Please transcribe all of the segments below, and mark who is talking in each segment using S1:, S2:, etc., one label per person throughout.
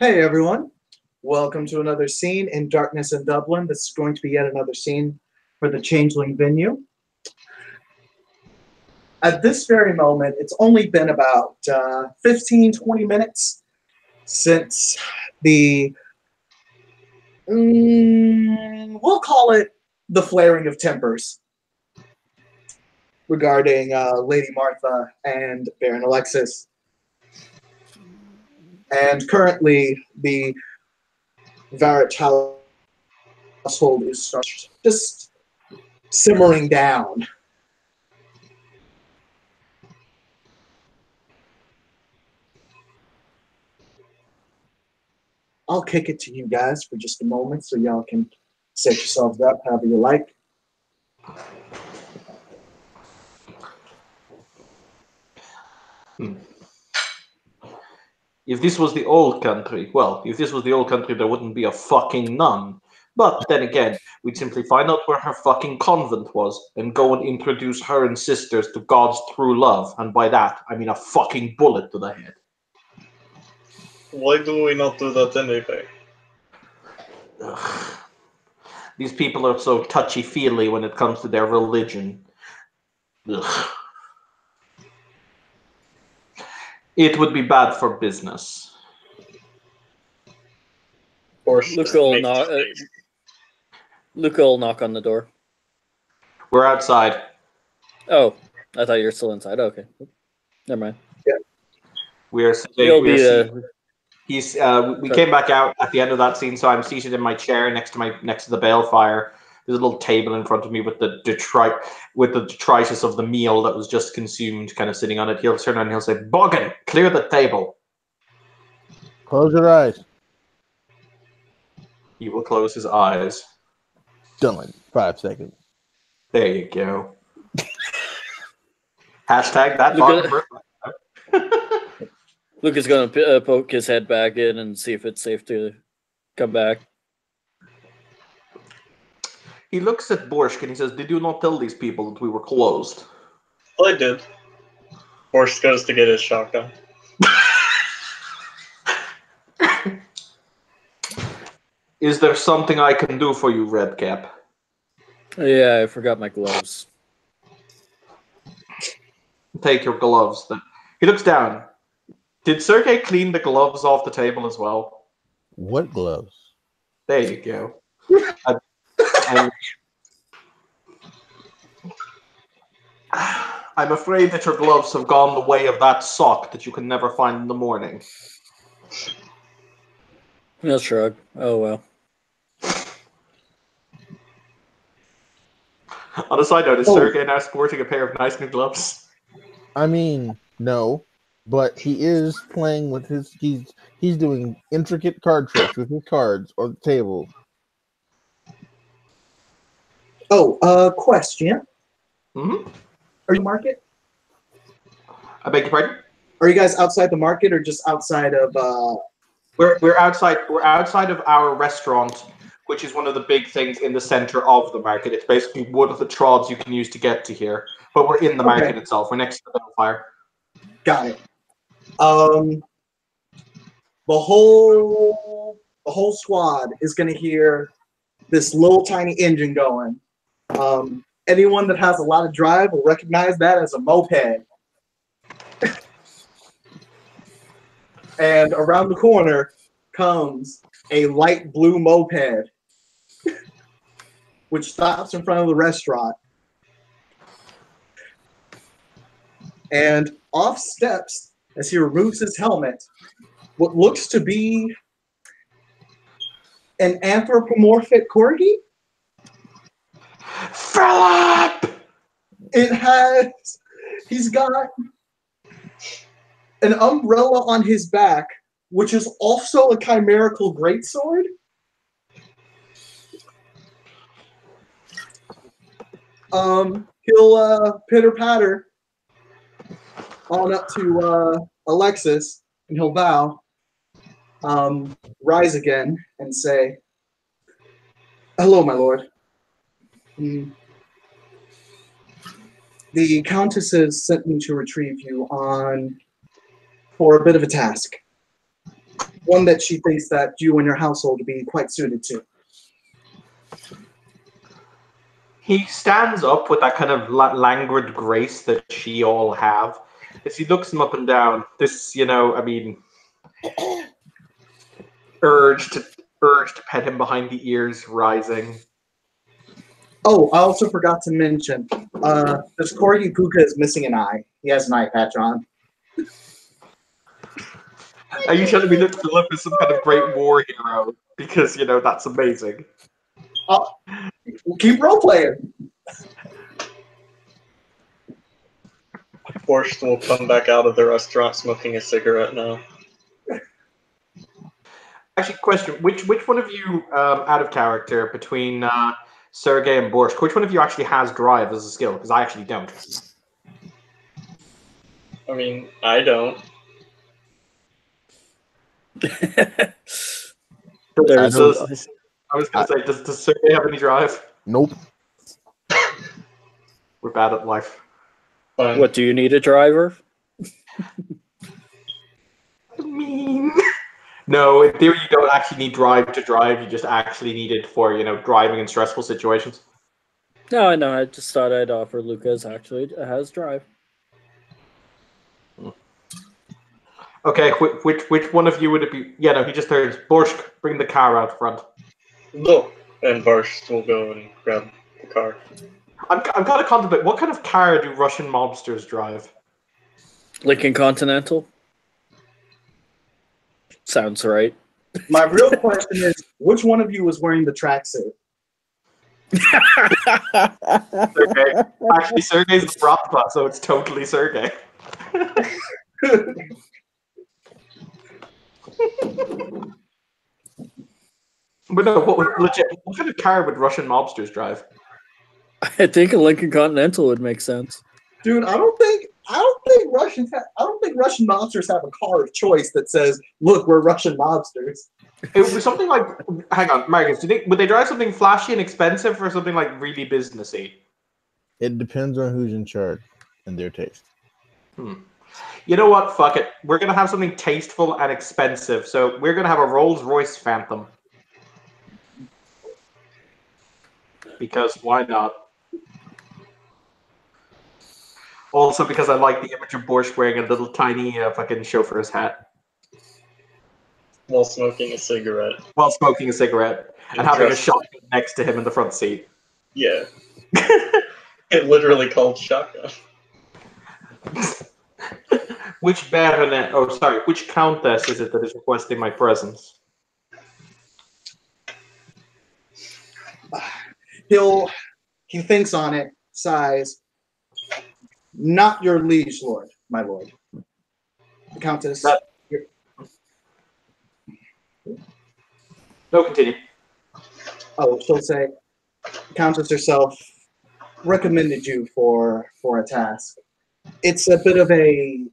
S1: Hey everyone, welcome to another scene in Darkness in Dublin. This is going to be yet another scene for the Changeling venue. At this very moment, it's only been about 15-20 minutes since the, we'll call it the flaring of tempers regarding Lady Martha and Baron Alexis. And currently, the Varrich household is just simmering down. I'll kick it to you guys for just a moment so y'all can set yourselves up however you like.
S2: If this was the old country, there wouldn't be a fucking nun. But then again, we'd simply find out where her fucking convent was and go and introduce her and sisters to God's true love. And by that, I mean a fucking bullet to the head.
S3: Why do we not do that anyway?
S2: Ugh. These people are so touchy-feely when it comes to their religion. Ugh. It would be bad for business.
S4: Luca will knock on the door.
S2: We're outside.
S4: Oh, I thought you were still inside. Oh, okay, never mind.
S1: Yeah.
S2: We are sitting. We came back out at the end of that scene, so I'm seated in my chair next to the balefire. There's a little table in front of me with the detritus of the meal that was just consumed, kind of sitting on it. He'll turn around and he'll say, "Boggin, clear the table."
S5: Close your eyes.
S2: He will close his eyes.
S5: Done in 5 seconds.
S2: There you go. Hashtag that.
S4: Luke is going to poke his head back in and see if it's safe to come back.
S2: He looks at Borsk and he says, "Did you not tell these people that we were closed?"
S3: Well, I did. Borsk goes to get his shotgun.
S2: Is there something I can do for you, Redcap?
S4: Yeah, I forgot my gloves.
S2: Take your gloves. Then he looks down. Did Sergei clean the gloves off the table as well?
S5: What gloves?
S2: There you go. I'm afraid that your gloves have gone the way of that sock that you can never find in the morning.
S4: He'll shrug. Oh, well.
S2: On a side note, is Sergei now sporting a pair of nice new gloves?
S5: I mean, no, but he is playing with his. He's doing intricate card tricks with his cards on the table.
S1: Oh, question.
S2: Mm-hmm.
S1: Are you market?
S2: I beg your pardon?
S1: Are you guys outside the market or just outside of?
S2: We're outside. We're outside of our restaurant, which is one of the big things in the center of the market. It's basically one of the trods you can use to get to here. But we're in the market itself. We're next to the Bellfire.
S1: Got it. The whole squad is going to hear this little tiny engine going. Anyone that has a lot of drive will recognize that as a moped. And around the corner comes a light blue moped, which stops in front of the restaurant. And off steps, as he removes his helmet, what looks to be an anthropomorphic corgi.
S2: Philip!
S1: He's got an umbrella on his back, which is also a chimerical greatsword. He'll pitter-patter on up to Alexis, and he'll bow, rise again, and say, "Hello, my lord. The Countesses sent me to retrieve you for a bit of a task." one that she thinks that you and your household would be quite suited to.
S2: He stands up with that kind of languid grace that she all have. As he looks him up and down, this, urge to pet him behind the ears rising.
S1: Oh, I also forgot to mention, this Corgi Puka is missing an eye. He has an eye patch on.
S2: Are you telling me that Philip is some kind of great war hero? Because, that's amazing.
S1: We'll keep role-playing.
S3: Borscht will come back out of the restaurant smoking a cigarette now.
S2: Actually, question: which one of you, out of character, between Sergey and Borscht, which one of you actually has drive as a skill? Because I actually don't.
S3: I mean, I don't.
S2: I was going to say, does Sergey have any drive?
S5: Nope.
S2: We're bad at life.
S4: What, do you need a driver?
S2: No, in theory, you don't actually need drive to drive. You just actually need it for, driving in stressful situations.
S4: No, I know. I just thought I'd offer Lucas actually has drive.
S2: Okay, which one of you would it be? Yeah, no, he just turns. Borscht, bring the car out front.
S3: Look, and Borscht will go and grab the car.
S2: I'm kind of contemplating, what kind of car do Russian mobsters drive?
S4: Lincoln Continental? Sounds right.
S1: My real question is, which one of you was wearing the tracksuit?
S2: Sergey. Actually, Sergey's the prop, so it's totally Sergey. But no, legit, what kind of car would Russian mobsters drive?
S4: I think a Lincoln Continental would make sense.
S1: Dude, I don't think Russian mobsters have a car of choice that says, "Look, we're Russian mobsters."
S2: It would be something like, hang on, Marcus, do you think would they drive something flashy and expensive or something like really businessy?
S5: It depends on who's in charge and their taste.
S2: You know what? Fuck it. We're gonna have something tasteful and expensive. So we're gonna have a Rolls-Royce Phantom. Because why not? Also because I like the image of Borscht wearing a little tiny fucking chauffeur's hat.
S3: While smoking a cigarette.
S2: And having a shotgun next to him in the front seat.
S3: Yeah. It literally called shotgun.
S2: Which baronet? Oh, sorry. Which countess is it that is requesting my presence?
S1: He thinks on it, sighs. Not your liege lord, my lord. The countess.
S2: No, continue.
S1: Oh, she'll say, the countess herself recommended you for a task. It's a bit of a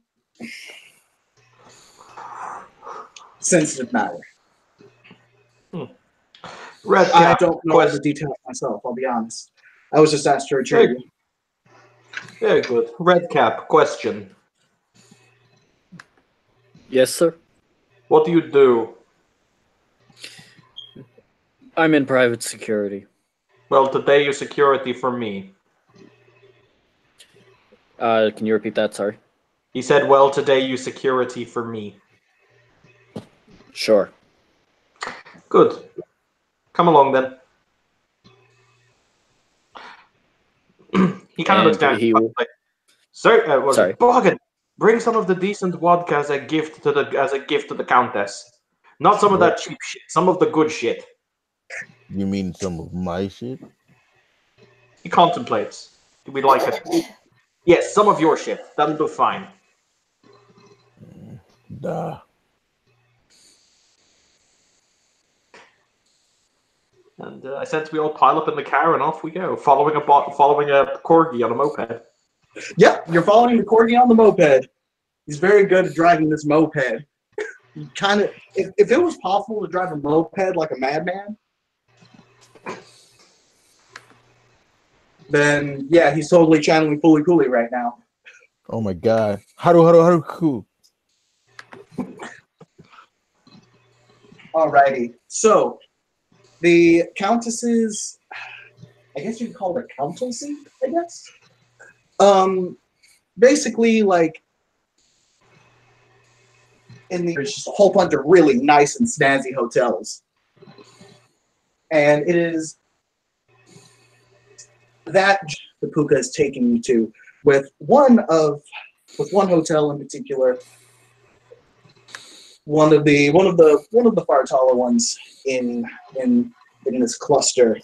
S1: sensitive matter. I don't know all the details myself, I'll be honest. I was just asked to retrieve you.
S2: Very good. Redcap, question.
S4: Yes, sir?
S2: What do you do?
S4: I'm in private security.
S2: Well, today you security for me.
S4: Can you repeat that? Sorry.
S2: He said, well, today you security for me.
S4: Sure.
S2: Good. Come along, then. He kind of looks down. Sorry, Bogan, bring some of the decent vodka as a gift to the countess. Not some of that cheap shit. Some of the good shit.
S5: You mean some of my shit?
S2: He contemplates. Do we like it? Yes, some of your shit. That'll do fine.
S5: Duh.
S2: And I sense we all pile up in the car and off we go, following a corgi on a moped.
S1: Yep, you're following the corgi on the moped. He's very good at driving this moped. He kind of, if it was possible to drive a moped like a madman, then yeah, he's totally channeling Fooly Cooley right now.
S5: Oh my god. Haru cool.
S1: Alrighty. So, the Countess's, I guess you could call it a countessy, I guess. Basically, like, there's just a whole bunch of really nice and snazzy hotels. And it is that the Puka is taking you to, with one hotel in particular, one of the far taller ones in this cluster.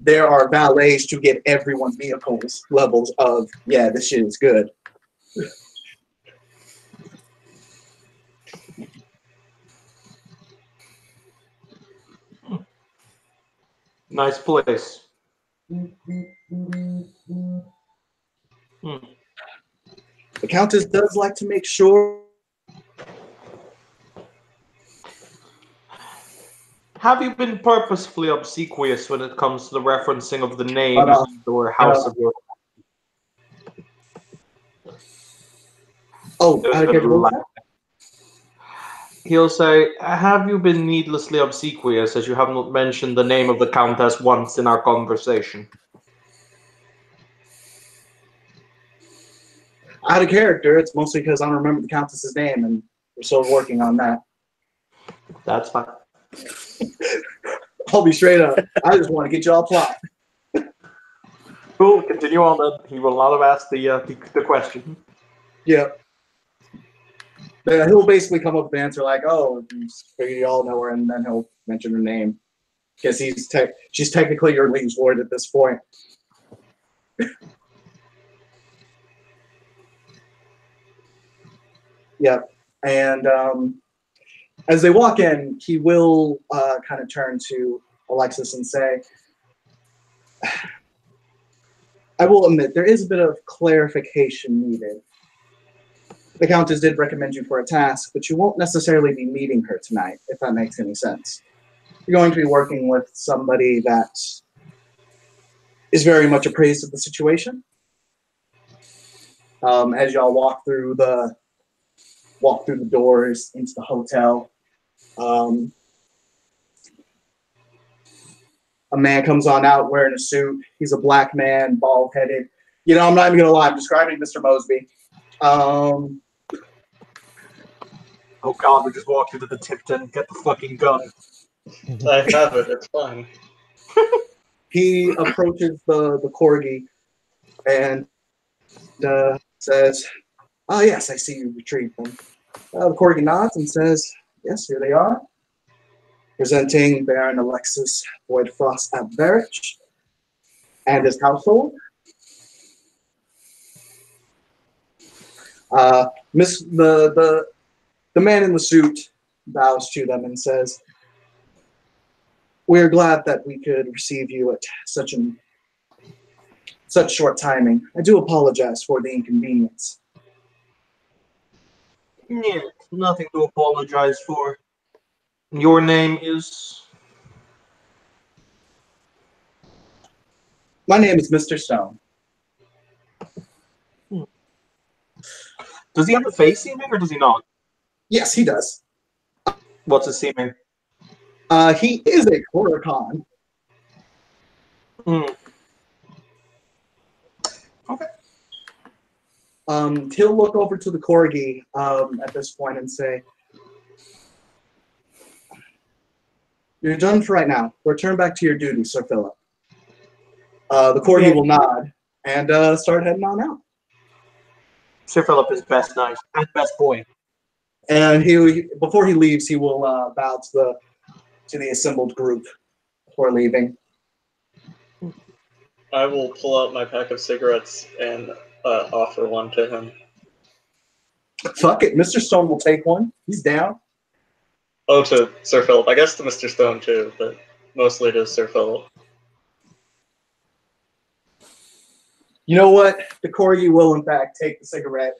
S1: There are valets to get everyone's vehicles levels of, yeah, this shit is good.
S2: Nice place.
S1: The Countess does like to make sure.
S2: Have you been purposefully obsequious when it comes to the referencing of the name or house of your... He'll say, have you been needlessly obsequious as you have not mentioned the name of the Countess once in our conversation?
S1: Out of character, it's mostly because I don't remember the Countess's name, and we're still working on that.
S2: That's fine.
S1: I'll be straight up. I just want to get y'all plot.
S2: Cool, continue on then. He will not have asked the question.
S1: Yeah. He'll basically come up with the answer like, oh, figure you all know her, and then he'll mention her name. Because she's technically your liege lord at this point. Yeah. And as they walk in, he will kind of turn to Alexis and say, I will admit, there is a bit of clarification needed. The Countess did recommend you for a task, but you won't necessarily be meeting her tonight, if that makes any sense. You're going to be working with somebody that is very much appraised of the situation. As y'all walk through the doors into the hotel, a man comes on out wearing a suit. He's a black man, bald-headed. You know, I'm not even going to lie. I'm describing Mr. Mosby.
S2: Oh God, we just walked into the Tipton. Get the fucking gun.
S3: I have it. It's fine.
S1: He approaches the corgi and says, "Oh yes, I see you retrieved them." The corgi nods and says, "Yes, here they are." Presenting Baron Alexis Voidfrost ap Varich and his household. The man in the suit bows to them and says, "We're glad that we could receive you at such short timing. I do apologize for the inconvenience."
S2: Yeah, nothing to apologize for. Your name is?
S1: My name is Mr. Stone.
S2: Does he have a face seeming or does he not?
S1: Yes, he does.
S2: What's his seeming?
S1: He is a Korrikan.
S2: Okay.
S1: He'll look over to the corgi at this point and say, "You're done for right now. Return back to your duty, Sir Philip." The corgi will nod and start heading on out.
S2: Sir Philip is best knight and best boy.
S1: And before he leaves, he will bow to the assembled group before leaving.
S3: I will pull out my pack of cigarettes and offer one to him.
S1: Fuck it, Mr. Stone will take one. He's down.
S3: Oh, to Sir Philip. I guess to Mr. Stone too, but mostly to Sir Philip.
S1: You know what? The corgi will, in fact, take the cigarette.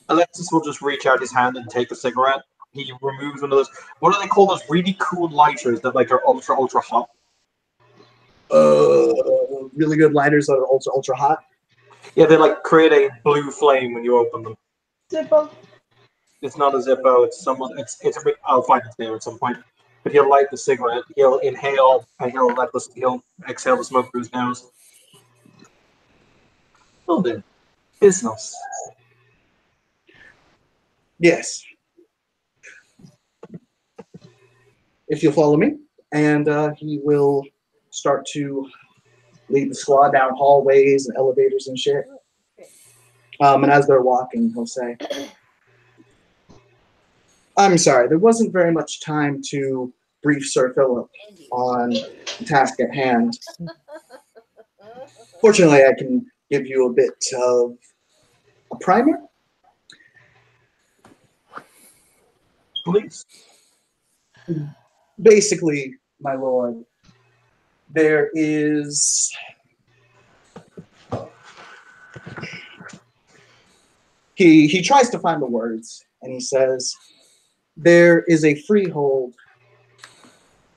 S2: Alexis will just reach out his hand and take a cigarette. He removes one of those. What do they call those really cool lighters that like are ultra hot?
S1: Really good lighters that are ultra hot.
S2: Yeah, they like create a blue flame when you open them.
S6: Zippo.
S2: It's not a Zippo. It's someone. It's a. I'll find his name at some point. But he'll light the cigarette. He'll inhale and he'll exhale the smoke through his nose. Oh, then business.
S1: Yes. If you'll follow me, and he will start to lead the squad down hallways and elevators and shit. And as they're walking, he'll say, I'm sorry, there wasn't very much time to brief Sir Philip on the task at hand. Fortunately, I can give you a bit of a primer.
S2: Please.
S1: Basically, my lord, there is... He tries to find the words, and he says, there is a freehold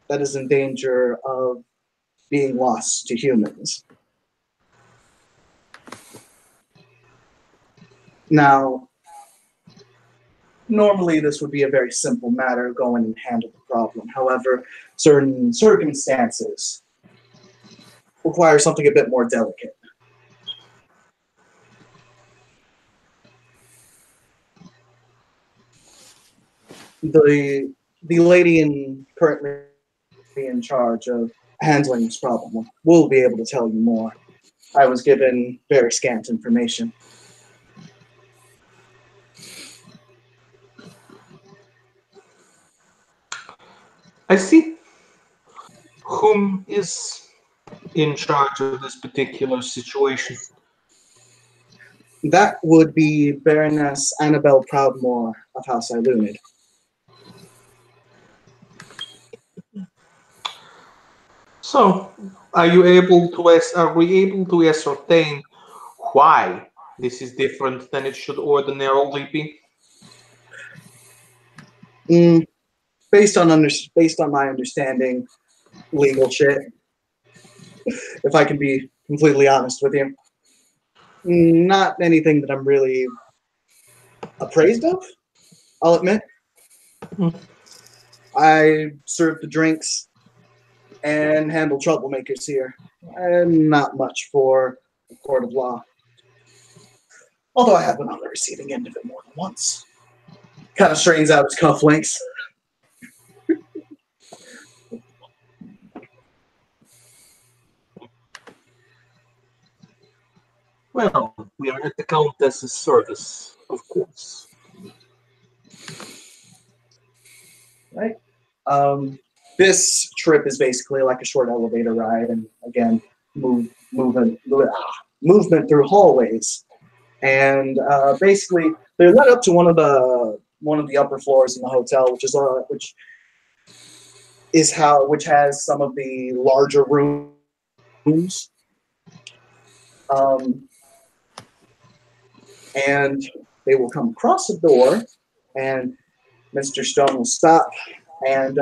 S1: that is in danger of being lost to humans. Now, normally this would be a very simple matter, go in and handle the problem. However, certain circumstances require something a bit more delicate. The lady currently in charge of handling this problem will be able to tell you more. I was given very scant information.
S2: I see. Whom is in charge of this particular situation?
S1: That would be Baroness Annabelle Proudmoore of House Ilunid.
S2: So, are we able to ascertain why this is different than it should ordinarily be?
S1: Based on my understanding, legal shit. If I can be completely honest with you, not anything that I'm really appraised of. I'll admit. I serve the drinks and handle troublemakers here. I'm not much for the court of law. Although I have been on the receiving end of it more than once. Kind of strains out his cufflinks.
S2: Well, we are at the Countess's service, of course.
S1: Right? This trip is basically like a short elevator ride, and again, movement through hallways, and basically they're led up to one of the upper floors in the hotel, which has some of the larger rooms, and they will come across the door, and Mr. Stone will stop, and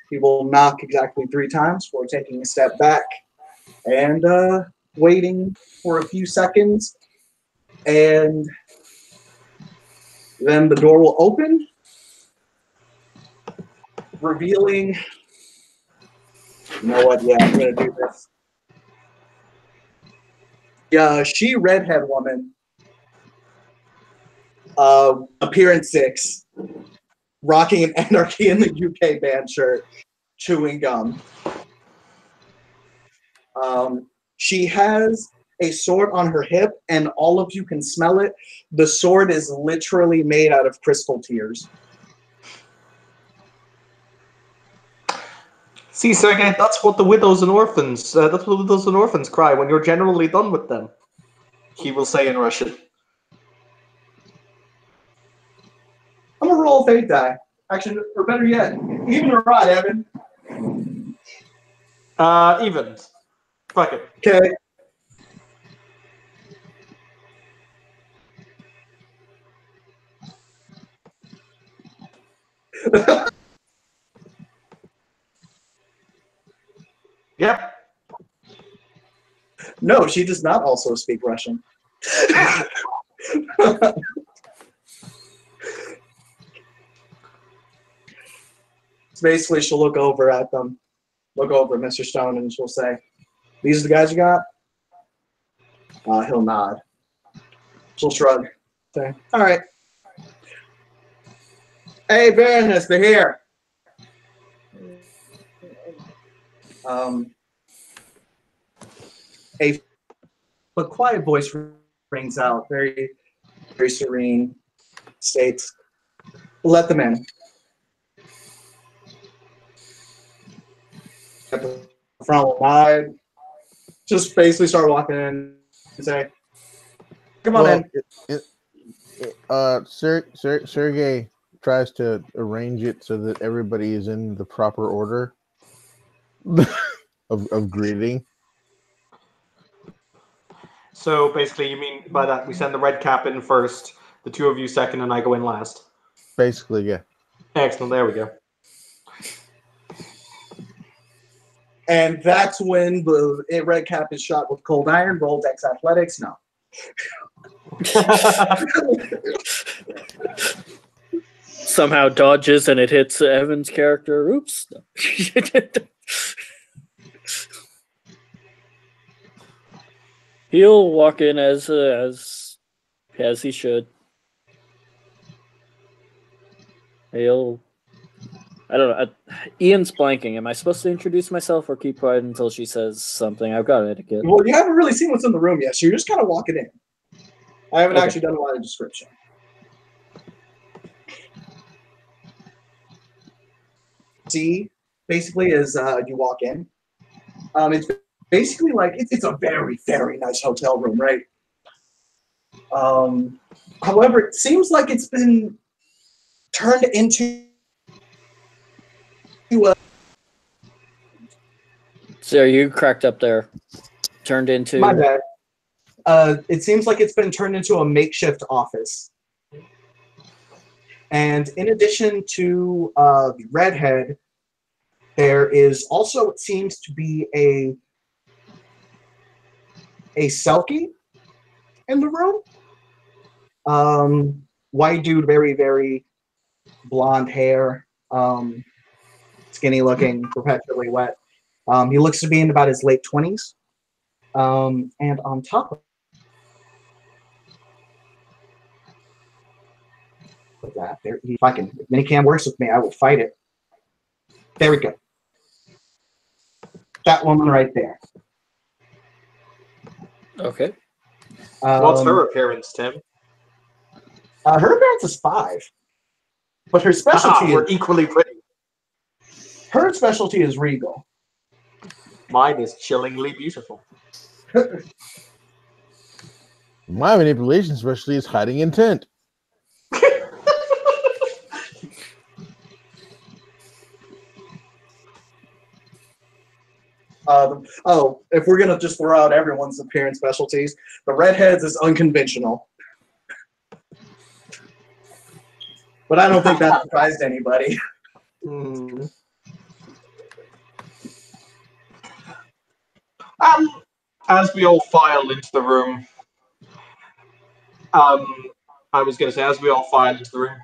S1: he will knock exactly 3 times before taking a step back and waiting for a few seconds, and then the door will open, revealing, you know what, yeah, I'm going to do this. Yeah, she redhead woman, appearance 6, rocking an Anarchy in the UK band shirt, chewing gum. She has a sword on her hip, and all of you can smell it. The sword is literally made out of crystal tears.
S2: See, Sergei, that's what the widows and orphans cry when you're generally done with them. He will say in Russian.
S1: I'm gonna roll a fate die. Actually, or better yet, even or odd, Evan.
S2: Even. Fuck it.
S1: Okay.
S2: Yep.
S1: No, she does not also speak Russian. So basically, she'll look over at them, look over at Mr. Stone, and she'll say, "These are the guys you got?" He'll nod. She'll shrug. Say, "All right. Hey, Baroness, they're here." A quiet voice rings out, very, very serene, states, "Let them in." At the front will nod, just basically start walking in and say, "Come on in."
S5: Sergey tries to arrange it so that everybody is in the proper order of greeting.
S2: So basically, you mean by that we send the red cap in first, the two of you second, and I go in last?
S5: Basically, yeah.
S2: Excellent. There we go.
S1: And that's when the red cap is shot with cold iron. Roll Dex Athletics. No.
S4: Somehow dodges and it hits Evan's character. Oops. He'll walk in as he should. I don't know. Ian's blanking. Am I supposed to introduce myself or keep quiet until she says something? I've got etiquette.
S1: Well, you haven't really seen what's in the room yet, so you're just kind of walking in. I haven't actually done a lot of description. See, basically, as you walk in, it's basically like it's a very, very nice hotel room, right? However, it seems like it's been turned into
S4: So you cracked up there. Turned into...
S1: My bad. It seems like it's been turned into a makeshift office. And in addition to the redhead, there is also, it seems to be a Selkie in the room. White dude, very, very blonde hair, skinny looking, perpetually wet. He looks to be in about his late 20s. And on top of that, there, if Minicam works with me, I will fight it. There we go. That woman right there.
S4: Okay.
S2: What's her appearance, Tim?
S1: Her appearance is 5. But her specialty
S2: we're
S1: is
S2: equally pretty.
S1: Her specialty is regal.
S2: Mine is chillingly beautiful.
S5: My manipulation specialty is hiding intent.
S1: If we're gonna just throw out everyone's appearance specialties, the redheads is unconventional. But I don't think that surprised anybody.
S2: As we all file into the room, I was going to say, as we all file into the room,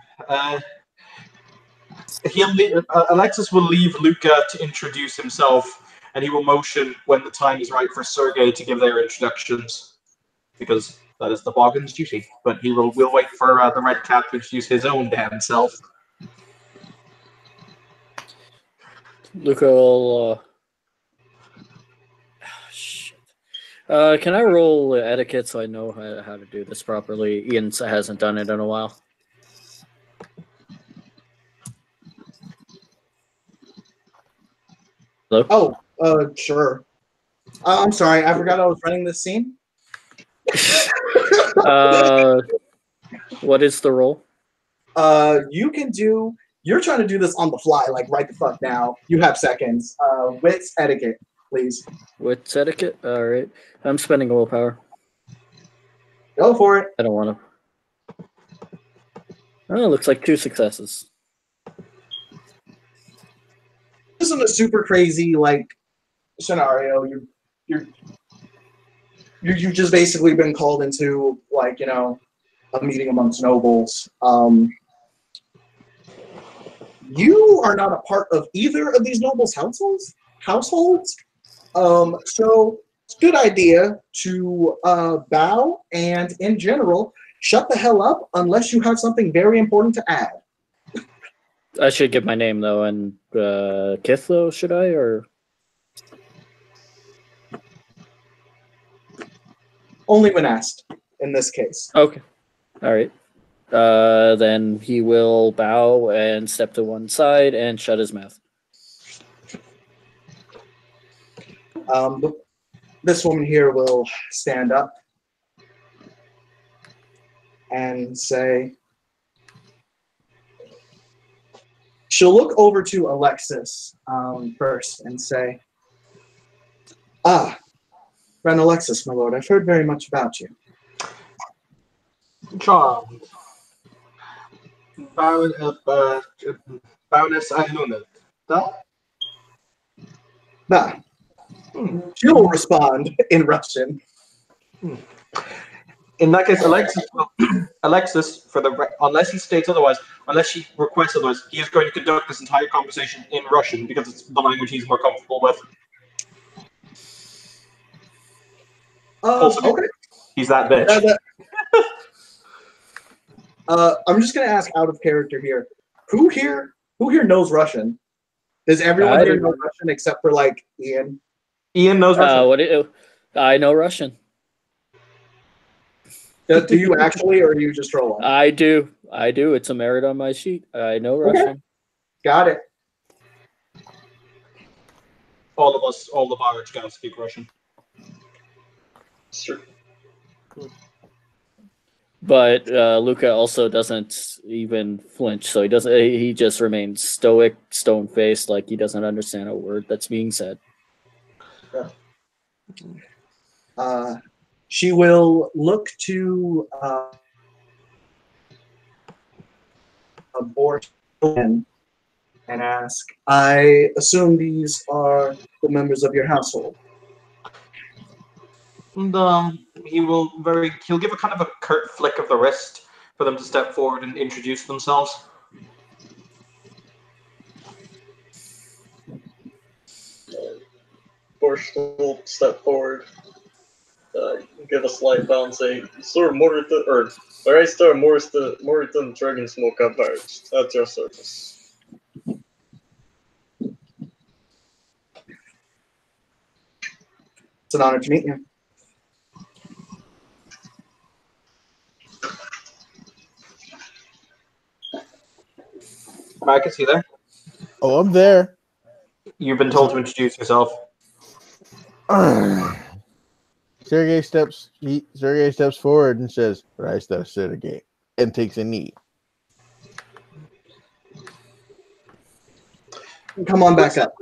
S2: Alexis will leave Luca to introduce himself, and he will motion when the time is right for Sergey to give their introductions, because that is the Boggin's duty. But we'll wait for the red cap to introduce his own damn self.
S4: Luca will... shit. Can I roll etiquette so I know how to do this properly? Ian hasn't done it in a while.
S1: Hello? Oh, sure. I'm sorry, I forgot I was running this scene.
S4: What is the roll?
S1: You're trying to do this on the fly, like right the fuck now. You have seconds. Wits etiquette, please.
S4: Wits etiquette? Alright. I'm spending willpower.
S1: Go for it.
S4: I don't want to. Oh, it looks like 2 successes.
S1: This isn't a super crazy, like, scenario. you've just basically been called into, like, a meeting amongst nobles. You are not a part of either of these nobles' households. So it's a good idea to bow and, in general, shut the hell up unless you have something very important to add.
S4: I should give my name, though, and Kithlo, should I, or...?
S1: Only when asked, in this case.
S4: Okay. All right. Then he will bow and step to one side and shut his mouth.
S1: This woman here will stand up and say, she'll look over to Alexis first and say, friend Alexis, my lord, I've heard very much about you.
S2: Charmed. Baroness Ailuneth.
S1: She'll respond in Russian.
S2: In that case, Alexis, unless he states otherwise, unless she requests otherwise, he is going to conduct this entire conversation in Russian because it's the language he's more comfortable with.
S1: Okay.
S2: He's that bitch.
S1: I'm just gonna ask out of character here. Who here knows Russian? Does everyone here know Russian except for like Ian?
S2: Ian knows Russian.
S4: I know Russian.
S1: Do you actually, or are you just trolling?
S4: I do. It's a merit on my sheet. I know Russian.
S1: Got it.
S2: All of our guys speak Russian.
S3: Sure.
S4: But Luca also doesn't even flinch, so he just remains stoic, stone-faced, like he doesn't understand a word that's being said.
S1: Yeah. She will look to Boris and ask, I assume these are the members of your household.
S2: And he'll give a kind of a curt flick of the wrist for them to step forward and introduce themselves.
S3: Boris will step forward, give a slight bow and say, Sir Moritan, or Meister Moritan Dragonsmoke Barge, at your service.
S1: It's an honor to meet you.
S2: Marcus, you there?
S5: Oh, I'm there.
S2: You've been told to introduce yourself.
S5: Sergey steps forward and says, Raista Sergey, and takes a knee.
S1: Come on back up.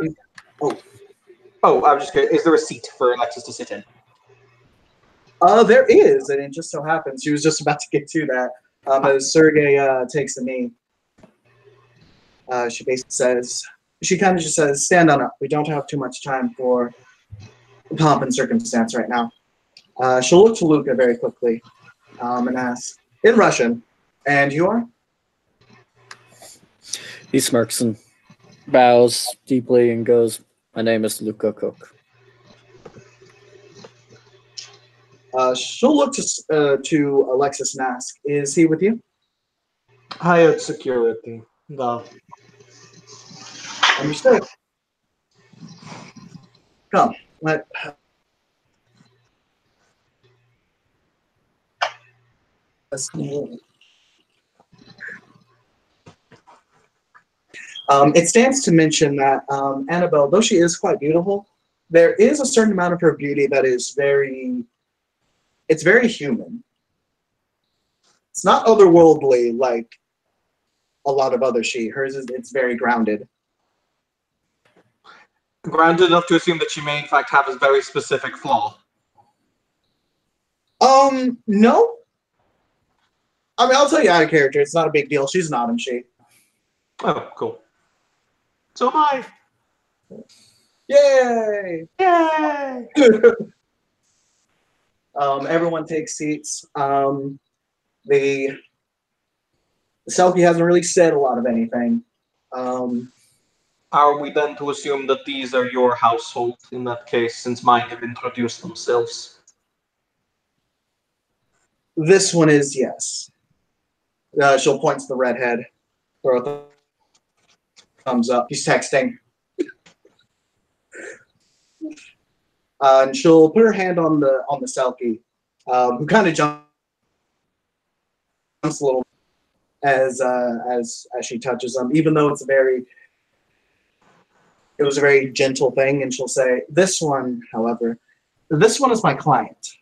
S2: Oh, I'm just curious. Is there a seat for Alexis to sit in?
S1: There is, and it just so happens she was just about to get to that. As Sergey takes a knee, she kind of just says, stand on up. We don't have too much time for pomp and circumstance right now. She'll look to Luca very quickly and ask, in Russian, and you are?
S4: He smirks and bows deeply and goes, my name is Luca Cook.
S1: She'll look to Alexis and ask, is he with you?
S2: Hired security. No.
S1: Understood. Come, let us. It stands to mention that Annabelle, though she is quite beautiful, there is a certain amount of her beauty that is very human. It's not otherworldly like a lot of other hers it's very grounded.
S2: Grounded enough to assume that she may in fact have a very specific flaw.
S1: No. I mean, I'll tell you out of character. It's not a big deal. She's not, and she.
S2: Oh, cool. So am I.
S1: Yay!
S2: Yay!
S1: Everyone takes seats. The Selkie hasn't really said a lot of anything.
S2: Are we then to assume that these are your household in that case, since mine have introduced themselves?
S1: This one is, yes. She'll point to the redhead. Throw a thumbs up. He's texting. And she'll put her hand on the Selkie, who kind of jumps a little as she touches him, even though it was a very gentle thing. And she'll say, "This one, however, this one is my client,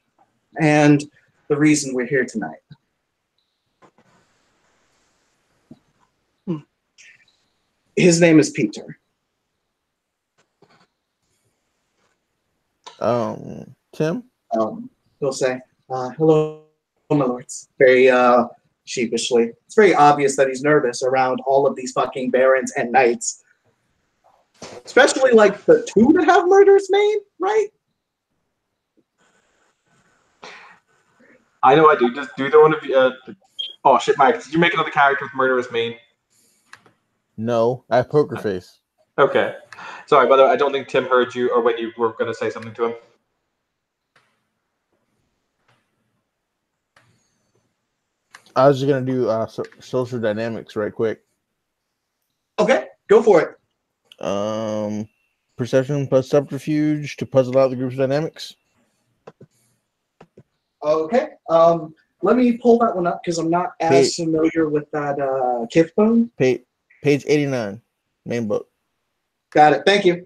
S1: and the reason we're here tonight." His name is Peter.
S5: Tim?
S1: He'll say, "Hello, my lords." Very sheepishly. It's very obvious that he's nervous around all of these fucking barons and knights. Especially like the two that have Murderous Mane, right?
S2: I know I do. Just do either one of you. Oh shit, Mike! Did you make another character with Murderous Mane?
S5: No, I have Poker Face.
S2: Okay. Sorry, by the way, I don't think Tim heard you or when you were going to say something to him.
S5: I was just going to do social dynamics right quick.
S1: Okay, go for it.
S5: Perception plus subterfuge to puzzle out the group's dynamics.
S1: Okay. Let me pull that one up because I'm not as familiar with that Kithbone.
S5: Page 89, main book.
S1: Got it. Thank you.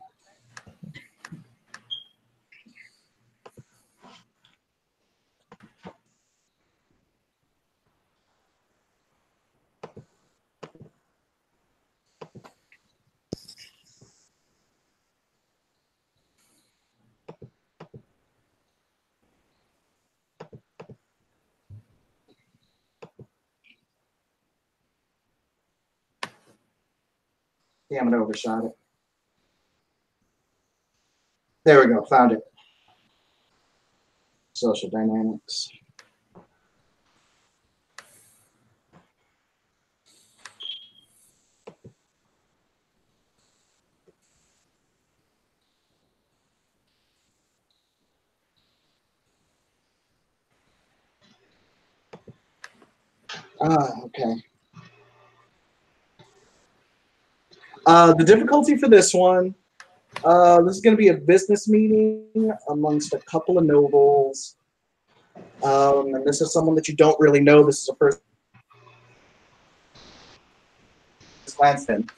S1: Damn it, overshot it. There we go, found it. Social dynamics. Okay. The difficulty for this one, this is going to be a business meeting amongst a couple of nobles. And this is someone that you don't really know. This is a person. Lanston.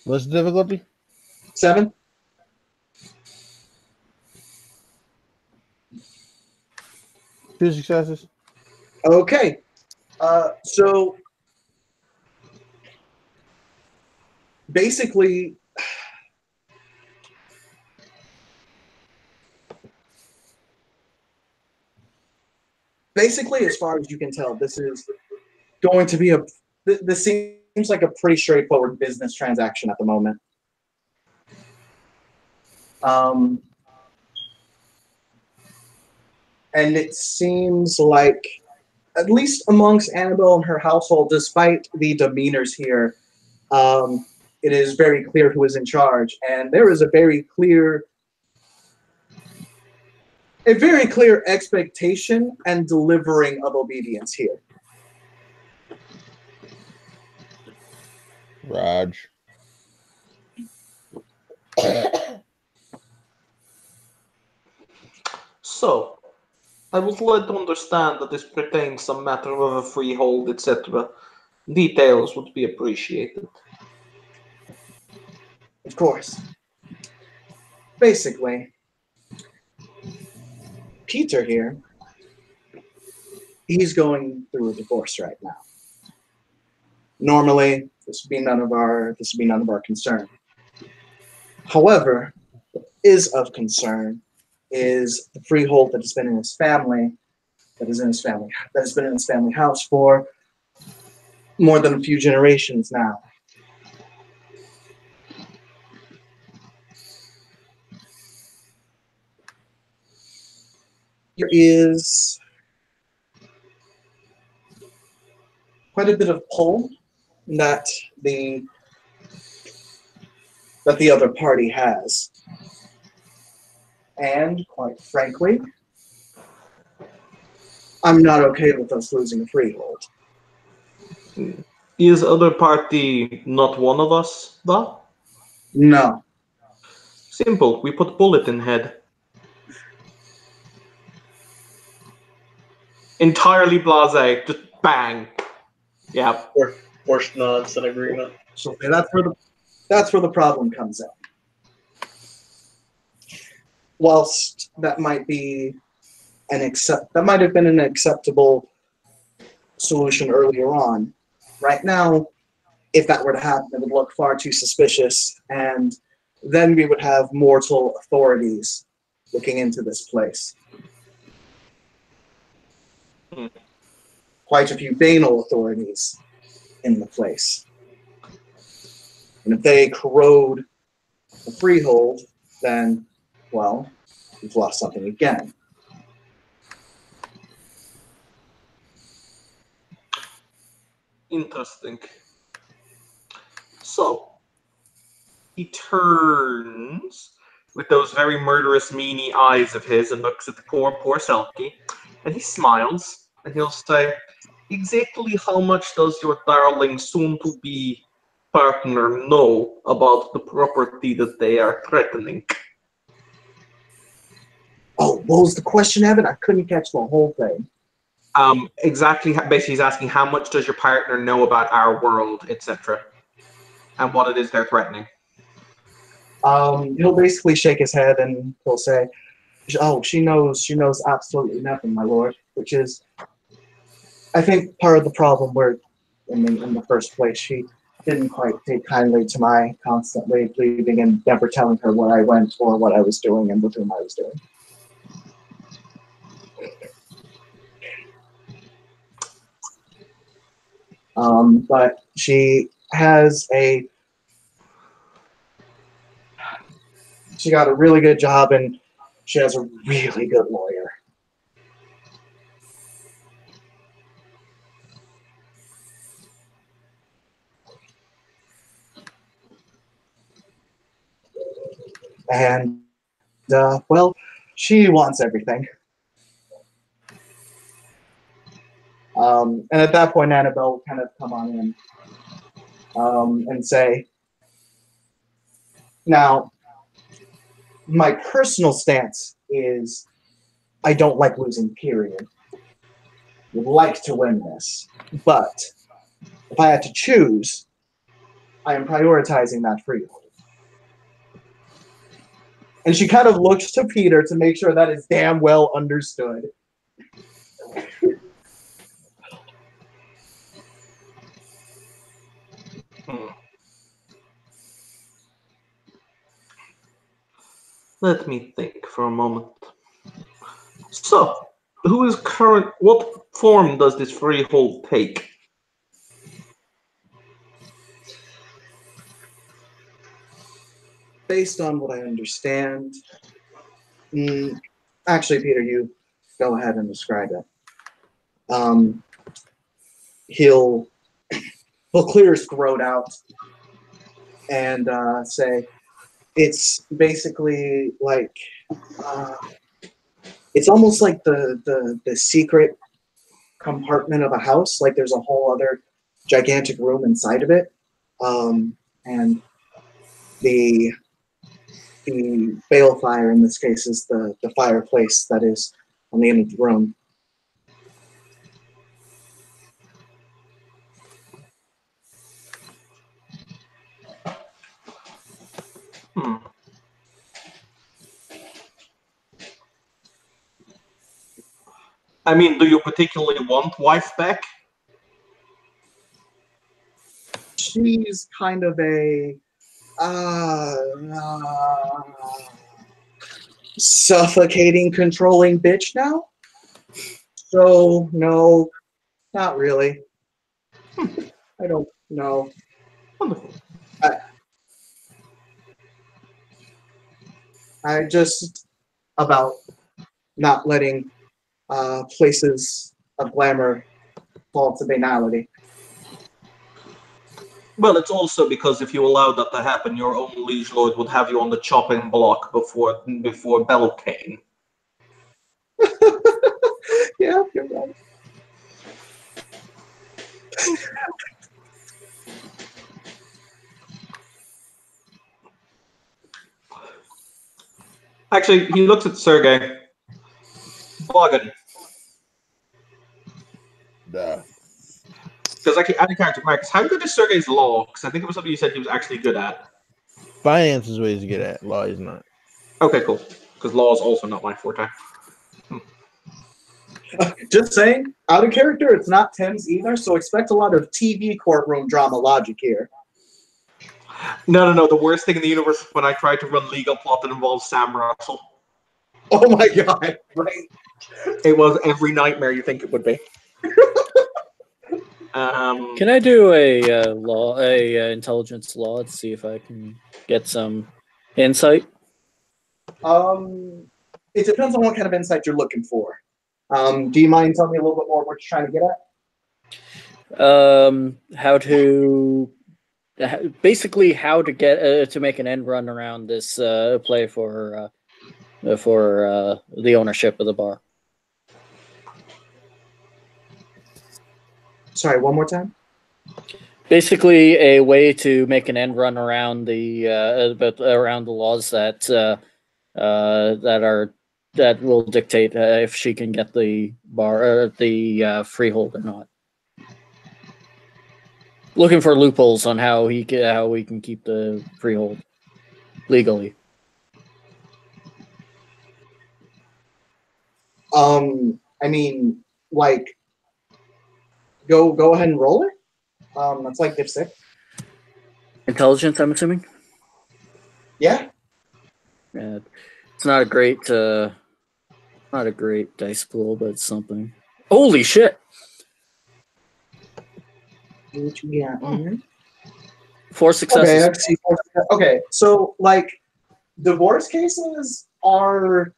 S5: What's the difficulty?
S1: 7.
S5: Two successes.
S1: Okay. So basically, as far as you can tell, this is going to be this seems like a pretty straightforward business transaction at the moment. And it seems like, at least amongst Annabelle and her household, despite the demeanors here, it is very clear who is in charge. And there is a very clear expectation and delivering of obedience here.
S5: Raj.
S2: So, I was led to understand that this pertains some matter of a freehold, etc. Details would be appreciated.
S1: Of course. Basically, Peter here, he's going through a divorce right now. Normally, this would be none of our concern. However, what is of concern is the freehold that has been in his family, that has been in his family house for more than a few generations now. There is quite a bit of pull that the other party has. And quite frankly, I'm not okay with us losing a freehold.
S2: Is other party not one of us, though?
S1: No.
S2: Simple. We put bullet in head. Entirely blasé. Just bang. Yeah.
S3: Forced nods in agreement.
S1: So that's where the problem comes in. Whilst that might be that might have been an acceptable solution earlier on, right now, if that were to happen, it would look far too suspicious, and then we would have mortal authorities looking into this place. Quite a few banal authorities in the place. And if they corrode the freehold, then, well, we've lost something again.
S2: Interesting. So, he turns with those very murderous, meany eyes of his and looks at the poor Selkie, and he smiles, and he'll say, exactly how much does your darling soon-to-be partner know about the property that they are threatening?
S1: Oh, what was the question, Evan? I couldn't catch the whole thing.
S2: Exactly. Basically, he's asking how much does your partner know about our world, etc., and what it is they're threatening.
S1: He'll basically shake his head and he'll say, "Oh, she knows absolutely nothing, my lord." Which is, I think, part of the problem where, in the first place, she didn't quite take kindly to my constantly pleading and never telling her where I went or what I was doing and with whom I was doing. But she got a really good job and she has a really good lawyer. And, well, she wants everything. And at that point, Annabelle will kind of come on in and say, now, my personal stance is I don't like losing, period. Would like to win this. But if I had to choose, I am prioritizing that freehold. And she kind of looks to Peter to make sure that is damn well understood.
S2: Let me think for a moment. So, what form does this freehold take?
S1: Based on what I understand, actually, Peter, you go ahead and describe it. He'll clear his throat out and say, it's basically like, it's almost like the secret compartment of a house. Like there's a whole other gigantic room inside of it. And the balefire in this case is the fireplace that is on the end of the room.
S2: I mean, do you particularly want wife back?
S1: She's kind of a suffocating, controlling bitch now. So no, not really. I don't know.
S2: Wonderful.
S1: I just about not letting places of glamour fall to banality.
S2: Well, it's also because if you allow that to happen, your own liege lord would have you on the chopping block before Bell came.
S1: Yeah, you're right.
S2: Actually, he looks at Sergei. Bargain.
S5: Duh.
S2: Because actually, adding character, Marcus, how good is Sergei's law? Because I think it was something you said he was actually good at.
S5: Finance is what he's good at. Law is not.
S2: Okay, cool. Because law is also not my forte.
S1: Just saying, out of character, it's not Tim's either, so expect a lot of TV courtroom drama logic here.
S2: No. The worst thing in the universe is when I tried to run legal plot that involves Sam Russell.
S1: Oh my god, right?
S2: It was every nightmare you think it would be.
S4: Can I do a intelligence law to see if I can get some insight?
S1: It depends on what kind of insight you're looking for. Do you mind telling me a little bit more what you're trying to get at?
S4: How to basically how to get to make an end run around this play for the ownership of the bar.
S1: Sorry, one more time.
S4: Basically, a way to make an end run around around the laws that will dictate if she can get the bar the freehold or not. Looking for loopholes on how we can keep the freehold legally.
S1: I mean, like, go ahead and roll it. That's like div 6.
S4: Intelligence, I'm assuming.
S1: Yeah.
S4: It's not a great dice pool, but it's something. Holy shit!
S1: What you got here?
S4: 4 successes.
S1: Okay, I see 4 successes. Okay, so like divorce cases are.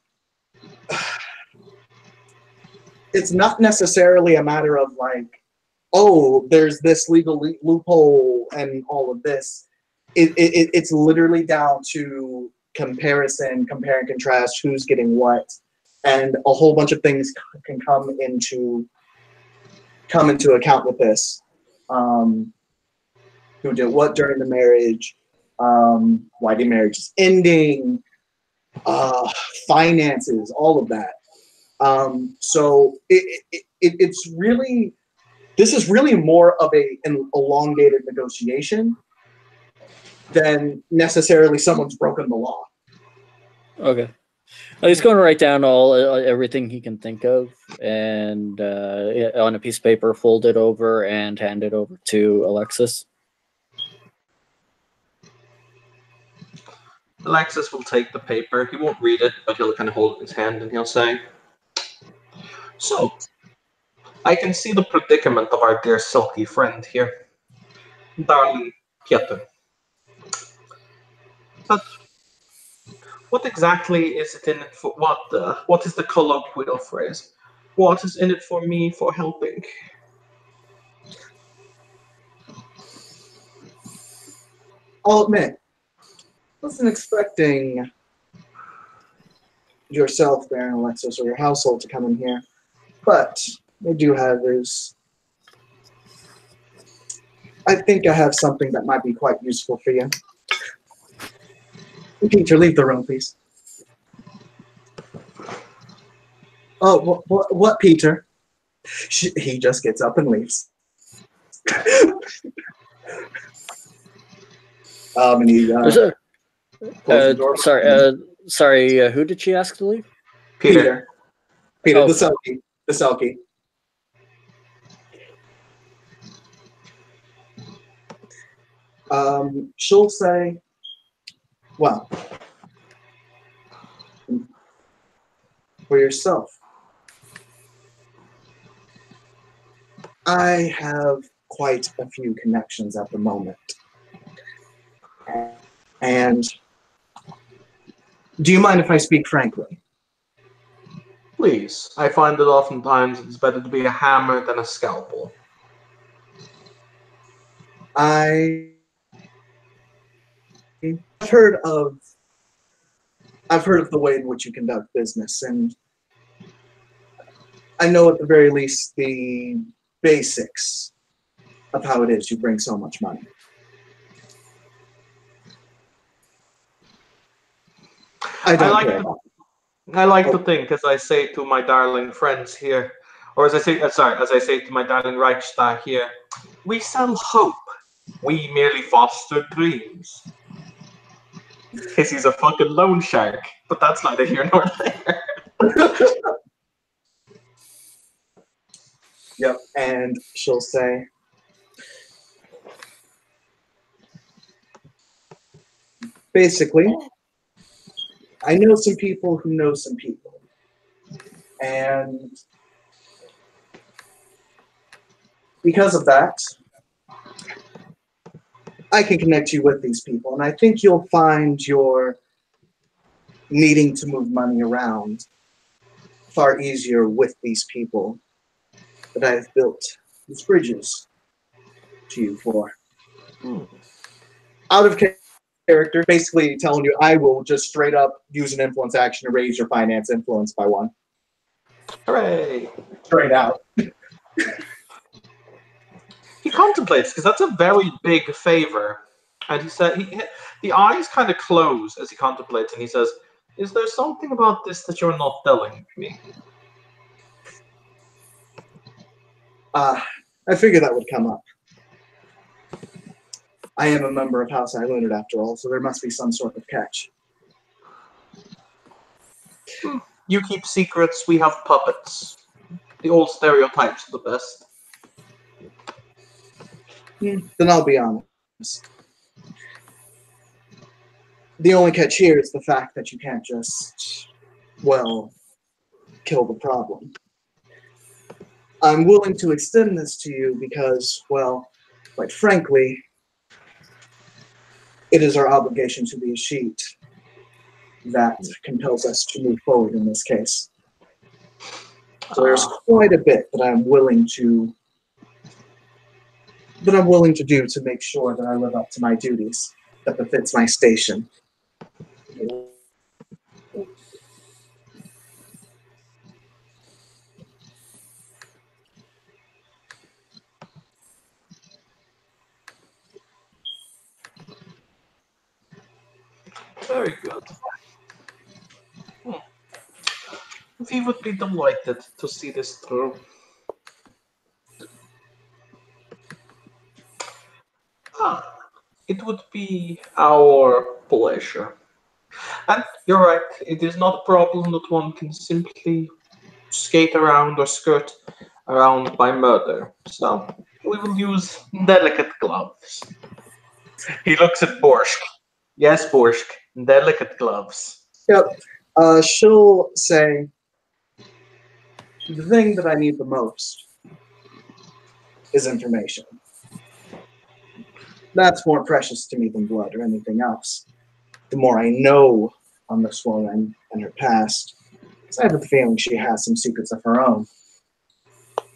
S1: It's not necessarily a matter of like, oh, there's this legal loophole and all of this. It's literally down to compare and contrast who's getting what, and a whole bunch of things can come into account with this. Who did what during the marriage? Why the marriage is ending? Finances, all of that. So it's really. This is really more of an elongated negotiation than necessarily someone's broken the law.
S4: Okay. He's going to write down everything he can think of, and on a piece of paper, fold it over and hand it over to Alexis.
S2: Alexis will take the paper. He won't read it, but he'll kind of hold it in his hand and he'll say, "So, I can see the predicament of our dear sulky friend here, darling Pieter. But what exactly is it in it for? What is the colloquial phrase? What is in it for me for helping?"
S1: I'll admit, wasn't expecting yourself, Baron Alexis, or your household to come in here, but I do have this. I think I have something that might be quite useful for you. Peter, leave the room, please. Oh, what, Peter? He just gets up and leaves. And he
S4: sorry. Who did she ask to leave?
S1: Peter,
S4: Oh.
S1: the Selkie. She'll say, well, for yourself, I have quite a few connections at the moment. And do you mind if I speak frankly?
S2: Please. I find that oftentimes it's better to be a hammer than a scalpel.
S1: I've heard of the way in which you conduct business, and I know at the very least the basics of how it is you bring so much money. I
S2: like to think, as I say to my darling friends here, or as I say to my darling Reichstag here, we sell hope. We merely foster dreams. Because he's a fucking loan shark, but that's neither here nor there.
S1: Yep, and she'll say, basically, I know some people who know some people. And because of that, I can connect you with these people. And I think you'll find your needing to move money around far easier with these people that I've built these bridges to you for. Out of character, basically telling you I will just straight up use an influence action to raise your finance influence by 1.
S2: Hooray!
S1: Straight out.
S2: He contemplates, because that's a very big favor. And he said, the eyes kind of close as he contemplates, and he says, is there something about this that you're not telling me?
S1: I figured that would come up. I am a member of House Ilunid after all, so there must be some sort of catch.
S2: You keep secrets, we have puppets. The old stereotypes are the best.
S1: Then I'll be honest. The only catch here is the fact that you can't just, well, kill the problem. I'm willing to extend this to you because, well, quite frankly, it is our obligation to the Ashit that compels us to move forward in this case. So there's quite a bit that I'm willing to do to make sure that I live up to my duties, that befits my station.
S2: Very good. We would be delighted to see this through. It would be our pleasure. And you're right, it is not a problem that one can simply skate around or skirt around by murder. So we will use delicate gloves. He looks at Borsk. Yes, Borsk, delicate gloves.
S1: Yep. She'll say, the thing that I need the most is information. That's more precious to me than blood or anything else. The more I know on this woman and her past, because I have a feeling she has some secrets of her own.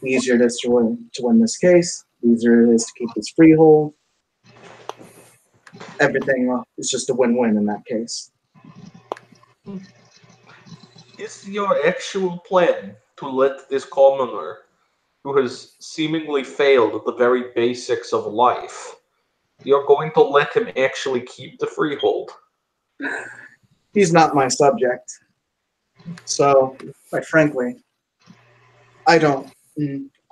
S1: The easier it is to win this case, the easier it is to keep this freehold. Everything is just a win-win in that case.
S2: Is your actual plan to let this commoner, who has seemingly failed at the very basics of life, you're going to let him actually keep the freehold?
S1: He's not my subject. So, quite frankly, I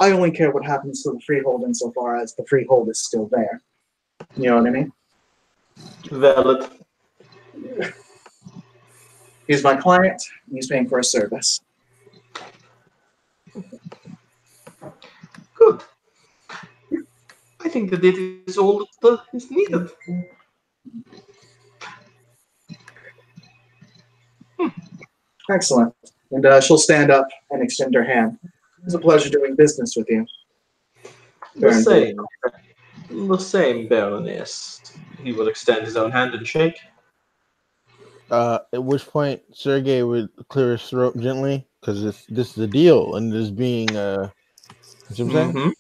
S1: only care what happens to the freehold insofar as the freehold is still there. You know what I mean?
S2: Valid.
S1: He's my client, and he's paying for a service.
S2: Good. I think that it is all that is needed.
S1: Excellent. And she'll stand up and extend her hand. It was a pleasure doing business with you.
S2: The same, Baroness. He will extend his own hand and shake.
S5: At which point, Sergey would clear his throat gently because this is a deal, and it is being. You know what I'm saying?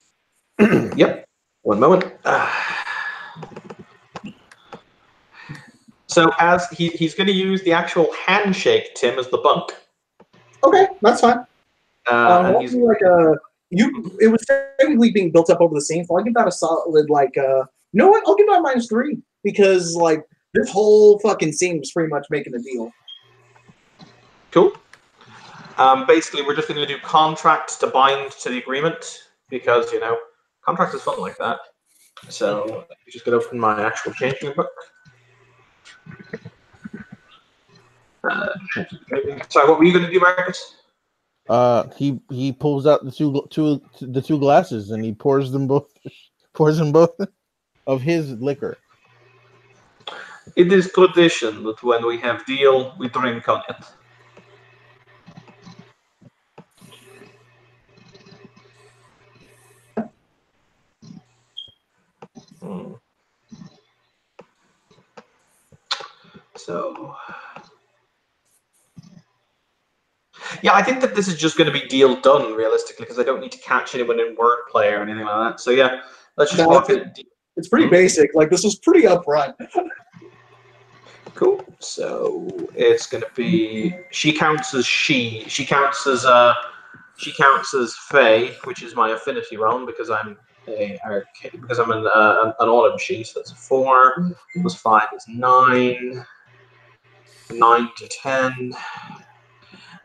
S2: Mm-hmm. Yep. 1 moment. So as he's going to use the actual handshake, Tim, as the bunk.
S1: Okay, that's fine.
S2: And he's
S1: it was technically being built up over the scene, so I'll give that a solid you know what? I'll give that a -3 because this whole fucking scene was pretty much making a deal.
S2: Cool. Basically, we're just going to do contracts to bind to the agreement because contracts is fun like that. So let me just get open my actual changing book. Sorry, what were you going to do, Marcus?
S5: He pulls out the two glasses and he pours them both of his liquor.
S2: It is tradition that when we have deal, we drink on it. So, yeah, I think that this is just going to be deal done, realistically, because I don't need to catch anyone in wordplay or anything like that. So, yeah, let's just walk it.
S1: It's pretty basic. This was pretty upfront.
S2: Cool. So it's going to be she counts as Fae, which is my affinity realm because I'm an autumn she. So that's 4 plus 5 is 9. 9 to 10.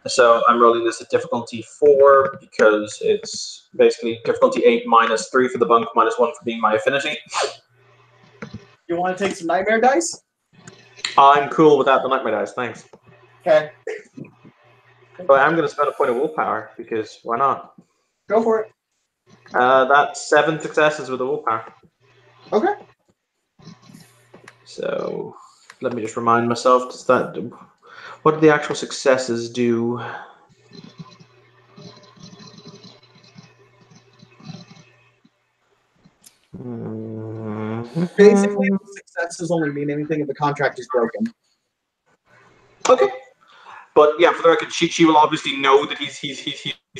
S2: So I'm rolling this at difficulty 4 because it's basically difficulty 8 -3 for the bunk, -1 for being my affinity.
S1: You want to take some nightmare dice?
S2: I'm cool without the nightmare dice, thanks.
S1: Okay.
S2: But I'm going to spend a point of willpower because why not?
S1: Go for it.
S2: That's 7 successes with the willpower.
S1: Okay.
S2: So let me just remind myself. What do the actual successes do?
S1: Basically, successes only mean anything if the contract is broken.
S2: Okay. But yeah, for the record, she will obviously know that he's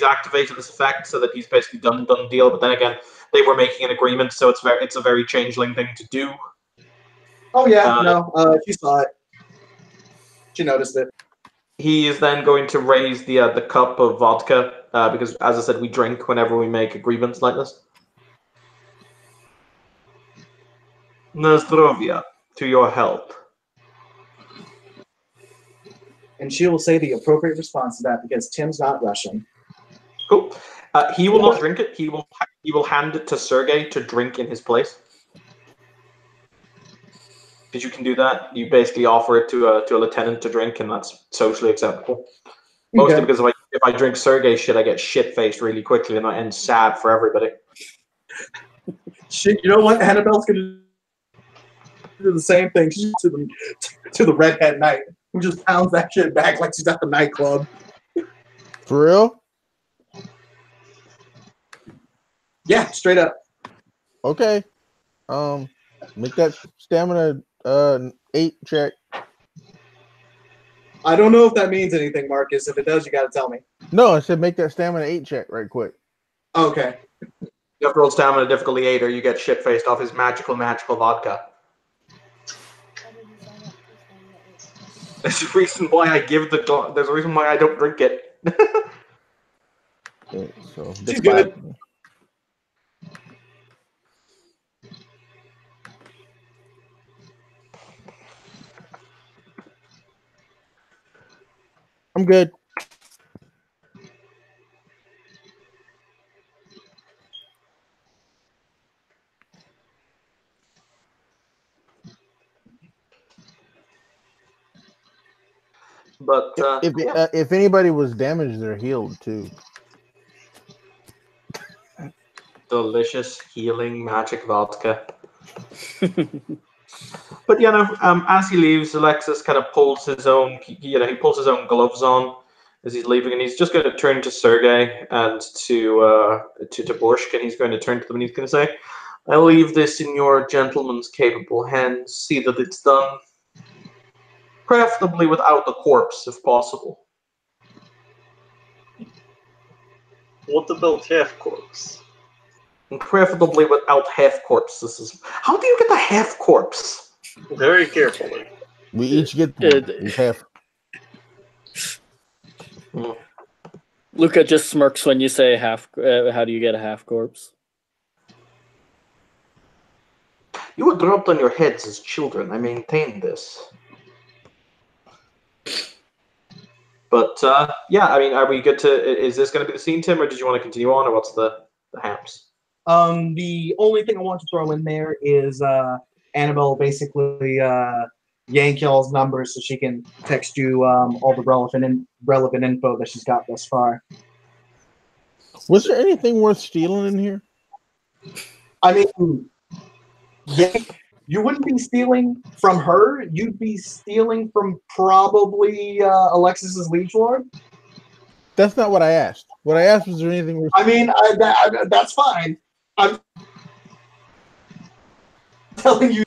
S2: activated this effect, so that he's basically done deal. But then again, they were making an agreement, so it's a very changeling thing to do.
S1: Oh yeah, she saw it. She noticed it.
S2: He is then going to raise the cup of vodka because, as I said, we drink whenever we make agreements like this. Nazdrovia, to your health.
S1: And she will say the appropriate response to that because Tim's not Russian.
S2: Cool. He will not drink it. He will hand it to Sergey to drink in his place. Because you can do that. You basically offer it to a lieutenant to drink, and that's socially acceptable. Mostly because if I drink Sergey shit, I get shit-faced really quickly, and I end sad for everybody.
S1: Shit, you know what? Annabelle's gonna do the same thing to the redhead knight, who just pounds that shit back like she's at the nightclub.
S5: For real?
S1: Yeah, straight up.
S5: Okay. Make that stamina 8 check.
S1: I don't know if that means anything, Marcus. If it does, you got to tell me.
S5: No, I said make that stamina 8 check right quick.
S1: Okay.
S2: You have to roll stamina difficulty 8, or you get shit faced off his magical vodka. There's a reason why I give there's a reason why I don't drink it.
S5: Okay, so
S1: she's good.
S5: I'm good.
S2: But
S5: if anybody was damaged, they're healed too.
S2: Delicious healing magic vodka. But as he leaves, Alexis kind of pulls his own. He pulls his own gloves on, as he's leaving, and he's just going to turn to Sergei and to Borsk, and he's going to turn to them and he's going to say, "I leave this in your gentleman's capable hands. See that it's done, preferably without the corpse, if possible."
S3: What about half corpse?
S2: And preferably without half corpse. This is how do you get the half corpse?
S3: Very carefully.
S5: We each get half.
S4: Luca just smirks when you say half. How do you get a half corpse?
S2: You were dropped on your heads as children. I maintain this. But yeah, I mean, are we good to? Is this going to be the scene, Tim, or did you want to continue on, or what's the haps?
S1: The only thing I want to throw in there is Annabelle basically yank y'all's numbers so she can text you all the relevant info that she's got thus far.
S5: Was there anything worth stealing in here?
S1: I mean, yeah, you wouldn't be stealing from her. You'd be stealing from probably Alexis's liege lord.
S5: That's not what I asked. What I asked was there anything worth
S1: stealing? I mean, that's fine. I'm telling you.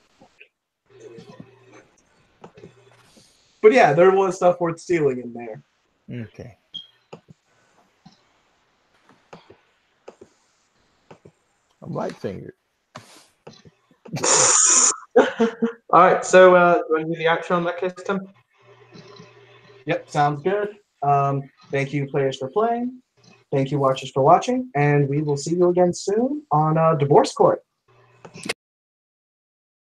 S1: But yeah, there was stuff worth stealing in there.
S5: Okay. I'm light fingered.
S2: All right, so do you want to do the outro in that case, Tim?
S1: Yep, sounds good. Thank you, players, for playing. Thank you, watchers, for watching. And we will see you again soon on Divorce Court.